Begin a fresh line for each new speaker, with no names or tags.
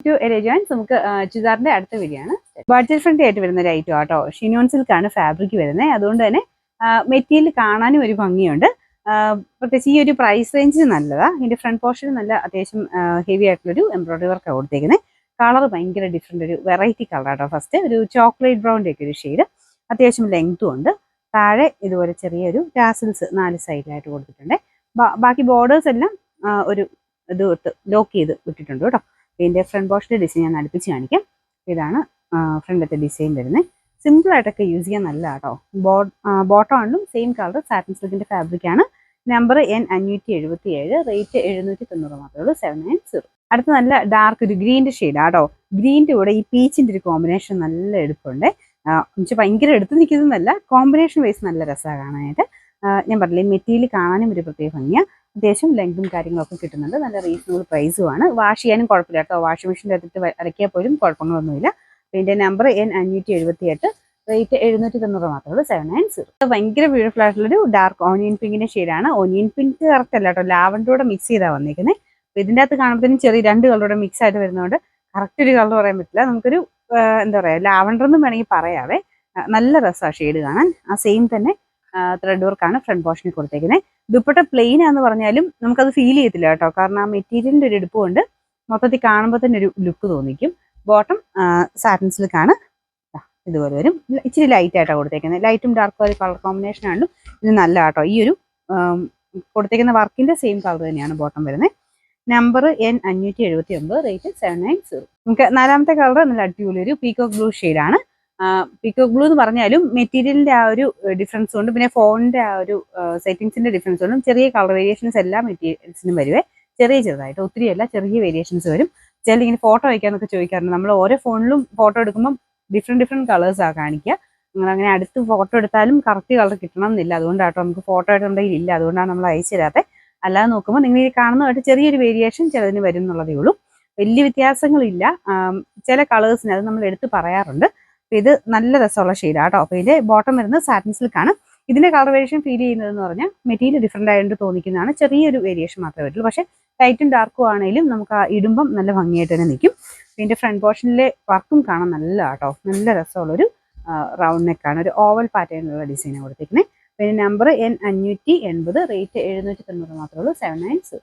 To എലജൻസ് നമുക്ക് ചുരിദാറിന്റെ അടുത്ത വരികയാണ്. ബഡ്ജറ്റ് ഫ്രണ്ട്ലി ആയിട്ട് വരുന്ന ഒരു ഐറ്റം ആട്ടോ. ഷിനോൺ സിൽക്കാണ് ഫാബ്രിക് വരുന്നത്. അതുകൊണ്ട് തന്നെ മെറ്റീരിയൽ കാണാനും ഒരു ഭംഗിയുണ്ട്. പ്രത്യേകിച്ച് ഈ ഒരു പ്രൈസ് റേഞ്ചിന് നല്ലതാണ്. ഇതിന്റെ ഫ്രണ്ട് പോർഷൻ നല്ല അത്യാവശ്യം ഹെവി ആയിട്ടുള്ളൊരു എംബ്രോയിഡറി വർക്കാണ് കൊടുത്തേക്കുന്നത്. കളർ ഭയങ്കര ഡിഫറെന്റ്, ഒരു വെറൈറ്റി കളർ ആട്ടോ. ഫസ്റ്റ് ഒരു ചോക്ലേറ്റ് ബ്രൗണിന്റെ ഒക്കെ ഒരു ഷെയ്ഡ്, അത്യാവശ്യം ലെങ്ത്തും ഉണ്ട്. താഴെ ഇതുപോലെ ചെറിയൊരു ടാസിൽസ് 4 സൈഡിലായിട്ട് കൊടുത്തിട്ടുണ്ട്. ബാക്കി ബോർഡേഴ്സ് എല്ലാം ഒരു ഇത് ലോക്ക് ചെയ്ത് വിട്ടിട്ടുണ്ട് കേട്ടോ. ഇതിന്റെ ഫ്രണ്ട് പോർഷന്റെ ഡിസൈൻ ഞാൻ അടുപ്പിച്ച് കാണിക്കാം. ഇതാണ് ഫ്രണ്ടത്തെ ഡിസൈൻ വരുന്നത്. സിമ്പിൾ ആയിട്ടൊക്കെ യൂസ് ചെയ്യാൻ നല്ല കേട്ടോ. ബോട്ടം ആണെങ്കിലും സെയിം കളർ സാറ്റിൻ സിൽക്കിന്റെ ഫാബ്രിക് ആണ്. നമ്പർ N577, റേറ്റ് 790 മാത്രമേ ഉള്ളൂ, 790. അടുത്ത നല്ല ഡാർക്ക് ഒരു ഗ്രീൻ്റെ ഷെയ്ഡ് ആട്ടോ. ഗ്രീൻ്റെ കൂടെ ഈ പീച്ചിന്റെ ഒരു കോമ്പിനേഷൻ നല്ല എടുപ്പുണ്ട്. ഭയങ്കര എടുത്ത് നിൽക്കുന്നതല്ല, കോമ്പിനേഷൻ വൈസ് നല്ല രസമാണ് കാണാനായിട്ട്. ഞാൻ പറഞ്ഞില്ലേ, മെറ്റീരിയൽ കാണാനും ഒരു പ്രത്യേക ഭംഗിയാണ്. അത്യാവശ്യം ലെങ്തും കാര്യങ്ങളൊക്കെ കിട്ടുന്നുണ്ട്. നല്ല റീസണബിൾ പ്രൈസുമാണ്. വാഷ് ചെയ്യാനും കുഴപ്പമില്ല കേട്ടോ. വാഷിംഗ് മെഷീൻ്റെ അടുത്ത് അരക്കിയാൽ പോലും കുഴപ്പങ്ങളൊന്നുമില്ല. ഇതിന്റെ നമ്പർ N578, റേറ്റ് 790 മാത്രമേ ഉള്ളൂ, 790. ഭയങ്കര ബ്യൂട്ടിഫുൾ ആയിട്ടുള്ളൊരു ഡാർക്ക് ഓനിയൻ പിങ്കിന്റെ ഷെയ്ഡാണ്. ഓനിയൻ പിങ്ക് കറക്റ്റ് അല്ല കേട്ടോ, ലാവൻഡറോടെ മിക്സ് ചെയ്താണ് വന്നിരിക്കുന്നത്. അപ്പോൾ ഇതിൻ്റെ അകത്ത് കാണുമ്പോഴത്തേനും ചെറിയ 2 കളറോടെ മിക്സ് ആയിട്ട് വരുന്നതുകൊണ്ട് കറക്റ്റ് ഒരു കളർ പറയാൻ പറ്റില്ല. നമുക്കൊരു എന്താ പറയുക, ലാവൻഡർ എന്ന് വേണമെങ്കിൽ പറയാവേ. നല്ല രസമാണ് ഷെയ്ഡ് കാണാൻ. ആ സെയിം തന്നെ ത്രെഡ് വർക്കാണ് ഫ്രണ്ട് പോർഷനിൽ കൊടുത്തേക്കുന്നത്. ദുപ്പട്ട പ്ലെയിൻ ആണെന്ന് പറഞ്ഞാലും നമുക്കത് ഫീൽ ചെയ്യത്തില്ല കേട്ടോ. കാരണം ആ മെറ്റീരിയലിന്റെ ഒരു എടുപ്പ് കൊണ്ട് മൊത്തത്തിൽ കാണുമ്പോൾ തന്നെ ഒരു ലുക്ക് തോന്നിക്കും. ബോട്ടം സാറ്റിൻ സിൽക്കാണ്, ഇതുപോലെ വരും. ഇച്ചിരി ലൈറ്റ് ആയിട്ടാണ് കൊടുത്തേക്കുന്നത്. ലൈറ്റും ഡാർക്കും ഒരു കളർ കോമ്പിനേഷൻ ആണെങ്കിലും ഇത് നല്ല കേട്ടോ. ഈ ഒരു കൊടുത്തേക്കുന്ന വർക്കിന്റെ സെയിം കളർ തന്നെയാണ് ബോട്ടം വരുന്നത്. Number N579, rate 790. നമുക്ക് 4ാമത്തെ കളർ നല്ല അടിപൊളി ഒരു പീകോക്ക് ബ്ലൂ ഷെയ്ഡാണ്. പീകോക്ക് ബ്ലൂ എന്ന് പറഞ്ഞാലും മെറ്റീരിയലിന്റെ ആ ഒരു ഡിഫറൻസ് കൊണ്ട്, പിന്നെ ഫോണിന്റെ ആ ഒരു സെറ്റിംഗ്സിന്റെ ഡിഫറൻസ് കൊണ്ടും ചെറിയ കളർ വേരിയേഷൻസ് എല്ലാ മെറ്റീരിയൽസിനും വരുവേ. ചെറുതായിട്ട്, ഒത്തിരിയല്ല, ചെറിയ വേരിയേഷൻസ് വരും. ചില ഇങ്ങനെ ഫോട്ടോ വയ്ക്കാന്നൊക്കെ ചോദിക്കാറുണ്ട്. നമ്മൾ ഓരോ ഫോണിലും ഫോട്ടോ എടുക്കുമ്പോൾ ഡിഫറെന്റ് കളേഴ്സാണ് കാണിക്കുക. അങ്ങനെ അടുത്ത് ഫോട്ടോ എടുത്താലും കറക്റ്റ് കളർ കിട്ടണം എന്നില്ല. അതുകൊണ്ടാട്ടോ നമുക്ക് ഫോട്ടോ ആയിട്ടുണ്ടെങ്കിൽ ഇല്ല, അതുകൊണ്ടാണ് നമ്മൾ അയച്ചു തരാത്തത്. അല്ലാതെ നോക്കുമ്പോൾ നിങ്ങൾ ഈ കാണുന്നതായിട്ട് ചെറിയൊരു വേരിയേഷൻ ചിലതിന് വരും എന്നുള്ളതേ ഉള്ളൂ. വലിയ വ്യത്യാസങ്ങളില്ല ചില കളേഴ്സിന്, അത് നമ്മൾ എടുത്ത് പറയാറുണ്ട്. അപ്പോൾ ഇത് നല്ല രസമുള്ള ഷെയ്ഡാണ് കേട്ടോ. അപ്പോൾ ഇതിന്റെ ബോട്ടം വരുന്നത് സാറ്റിൻ സിൽക്കാണ്. ഇതിന്റെ കളർ വേരിയേഷൻ ഫീൽ ചെയ്യുന്നതെന്ന് പറഞ്ഞാൽ മെറ്റീരിയൽ ഡിഫറെന്റ് ആയതുകൊണ്ട് തോന്നിക്കുന്നതാണ്. ചെറിയൊരു വേരിയേഷൻ മാത്രമേ വരുള്ളൂ. പക്ഷേ ടൈറ്റും ഡാർക്കും ആണെങ്കിലും നമുക്ക് ആ ഇടുമ്പം നല്ല ഭംഗിയായിട്ട് തന്നെ നിൽക്കും. ഇതിന്റെ ഫ്രണ്ട് പോർഷനിലെ വർക്കും കാണാൻ നല്ല കേട്ടോ. നല്ല രസമുള്ളൊരു റൗണ്ട് നെക്കാണ്, ഒരു ഓവൽ പാറ്റേണിലുള്ള ഡിസൈനാണ് കൊടുത്തിരിക്കുന്നത്. പിന്നെ നമ്പർ N580, റേറ്റ് 790 മാത്രമേ ഉള്ളൂ, 790.